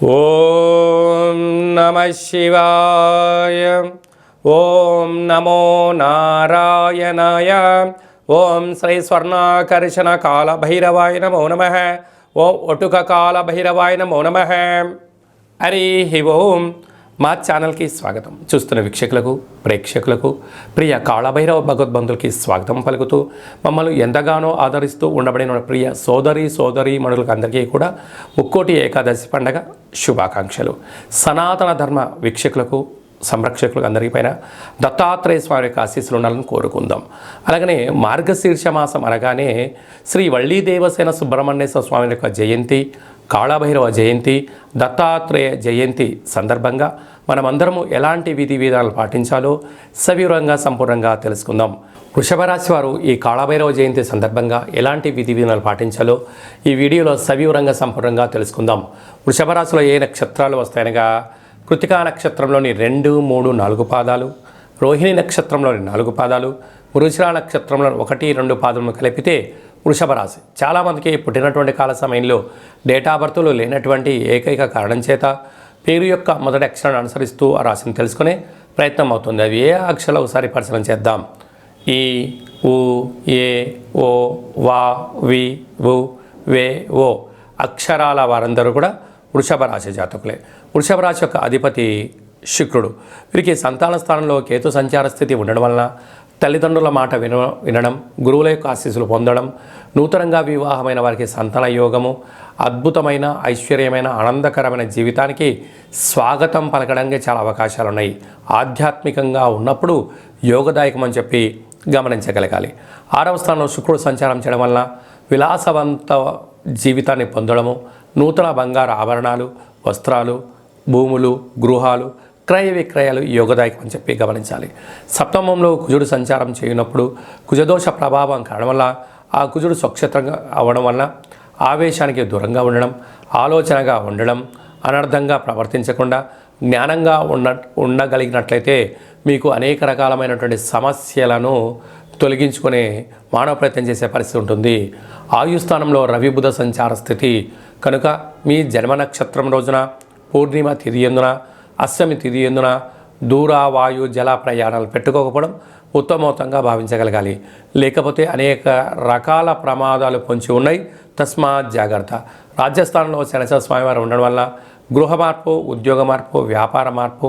ఓం నమః శివాయ. ఓం నమో నారాయణాయ. ఓం శ్రీ స్వర్ణాకర్షణ కాల భైరవాయ నమో నమః. ఓం ఒటుక కాల భైరవాయ నమో నమః. హరి ఓం. మా ఛానల్కి స్వాగతం. చూస్తున్న వీక్షకులకు, ప్రేక్షకులకు, ప్రియ కాళభైరవ భగవద్బంధులకి స్వాగతం పలుకుతూ మమ్మల్ని ఎంతగానో ఆదరిస్తూ ఉండబడిన ప్రియ సోదరి మనులకు అందరికీ కూడా ముక్కోటి ఏకాదశి పండగ శుభాకాంక్షలు. సనాతన ధర్మ వీక్షకులకు, సంరక్షకులకు అందరిపైన దత్తాత్రేయ స్వామి యొక్క ఆశీస్సులు ఉండాలని కోరుకుందాం. అలాగనే మార్గశీర్ష మాసం అనగానే శ్రీ వళ్ళీ దేవసేన సుబ్రహ్మణ్యేశ్వర స్వామి యొక్క జయంతి, కాళభైరవ జయంతి, దత్తాత్రేయ జయంతి సందర్భంగా మనమందరము ఎలాంటి విధి విధానాలు పాటించాలో సవివరంగా సంపూర్ణంగా తెలుసుకుందాం. వృషభ రాశి వారు ఈ కాళభైరవ జయంతి సందర్భంగా ఎలాంటి విధి విధానాలు పాటించాలో ఈ వీడియోలో సవివరంగా సంపూర్ణంగా తెలుసుకుందాం. వృషభ రాశిలో ఏ నక్షత్రాలు వస్తాయనగా కృతికా నక్షత్రంలోని 2, 3, 4 పాదాలు, రోహిణి నక్షత్రంలోని 4 పాదాలు, మృగశిర నక్షత్రంలోని 1, 2 పాదములను కలిపితే వృషభ రాశి. చాలామందికి పుట్టినటువంటి కాల సమయంలో డేటా బర్త్లు లేనటువంటి ఏకైక కారణం చేత పేరు యొక్క మొదటి అక్షరాన్ని అనుసరిస్తూ ఆ రాశిని తెలుసుకునే ప్రయత్నం అవుతుంది. అవి ఏ అక్షరాలు ఒకసారి పరిశీలన చేద్దాం. ఈ, ఉ, ఏ, ఓ, వా, వి, వు, వే, ఓ అక్షరాల వారందరూ కూడా వృషభ రాశి జాతకులే. వృషభ రాశి యొక్క అధిపతి శుక్రుడు. వీరికి సంతాన స్థానంలో కేతు సంచార స్థితి ఉండడం వలన తల్లిదండ్రుల మాట వినడం, గురువుల యొక్క ఆశీస్సులు పొందడం, నూతనంగా వివాహమైన వారికి సంతాన యోగము, అద్భుతమైన ఐశ్వర్యమైన ఆనందకరమైన జీవితానికి స్వాగతం పలకడానికి చాలా అవకాశాలు ఉన్నాయి. ఆధ్యాత్మికంగా ఉన్నప్పుడు యోగదాయకం అని చెప్పి గమనించగలగాలి. 6వ స్థానంలో శుక్రుడు సంచారం చేయడం వలన విలాసవంత జీవితాన్ని పొందడము, నూతన బంగారు ఆభరణాలు, వస్త్రాలు, భూములు, గృహాలు, క్రయ విక్రయాలు యోగదాయకం అని చెప్పి గమనించాలి. సప్తమంలో కుజుడు సంచారం చేయనప్పుడు కుజదోష ప్రభావం కారణం వల్ల ఆ కుజుడు స్వక్షేత్రంగా అవ్వడం వలన ఆవేశానికి దూరంగా ఉండడం, ఆలోచనగా ఉండడం, అనర్థంగా ప్రవర్తించకుండా జ్ఞానంగా ఉండగలిగినట్లయితే మీకు అనేక రకాలమైనటువంటి సమస్యలను తొలగించుకునే మానవ ప్రయత్నం చేసే పరిస్థితి ఉంటుంది. ఆయుస్థానంలో రవి బుధ సంచార స్థితి కనుక మీ జన్మ నక్షత్రం రోజున పూర్ణిమ తిథి ఎందున, అష్టమి తిథి ఎందున దూర వాయు జల ప్రయాణాలు పెట్టుకోకపోవడం ఉత్తమోత్తంగా భావించగలగాలి. లేకపోతే అనేక రకాల ప్రమాదాలు పొంచి ఉన్నాయి. తస్మాత్ జాగ్రత్త. రాజస్థాన్లో శనేశ్వర స్వామివారు ఉండడం వల్ల గృహ మార్పు, ఉద్యోగ మార్పు, వ్యాపార మార్పు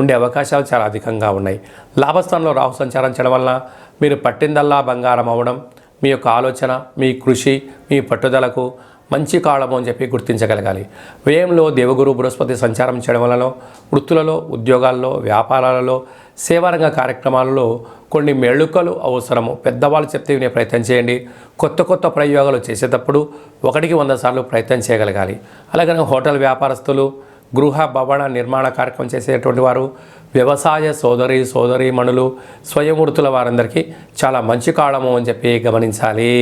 ఉండే అవకాశాలు చాలా అధికంగా ఉన్నాయి. లాభస్థానంలో రాహు సంచారం చేయడం వలన మీరు పట్టిందల్లా బంగారం అవ్వడం, మీ యొక్క ఆలోచన, మీ కృషి, మీ పట్టుదలకు మంచి కాలము అని చెప్పి గుర్తించగలగాలి. వ్యయంలో దేవగురు బృహస్పతి సంచారం చేయడం వలన వృత్తులలో, ఉద్యోగాల్లో, వ్యాపారాలలో, సేవారంగ కార్యక్రమాలలో కొన్ని మెళుకలు అవసరము. పెద్దవాళ్ళు చెప్తే వినే ప్రయత్నం చేయండి. కొత్త ప్రయోగాలు చేసేటప్పుడు 1కి 100 సార్లు ప్రయత్నం చేయగలగాలి. అలాగనే హోటల్ వ్యాపారస్తులు, గృహ భవన నిర్మాణ కార్యక్రమం చేసేటువంటి వారు, వ్యవసాయ సోదరీమణులు, స్వయం వృత్తుల వారందరికీ చాలా మంచి కాలము అని చెప్పి గమనించాలి.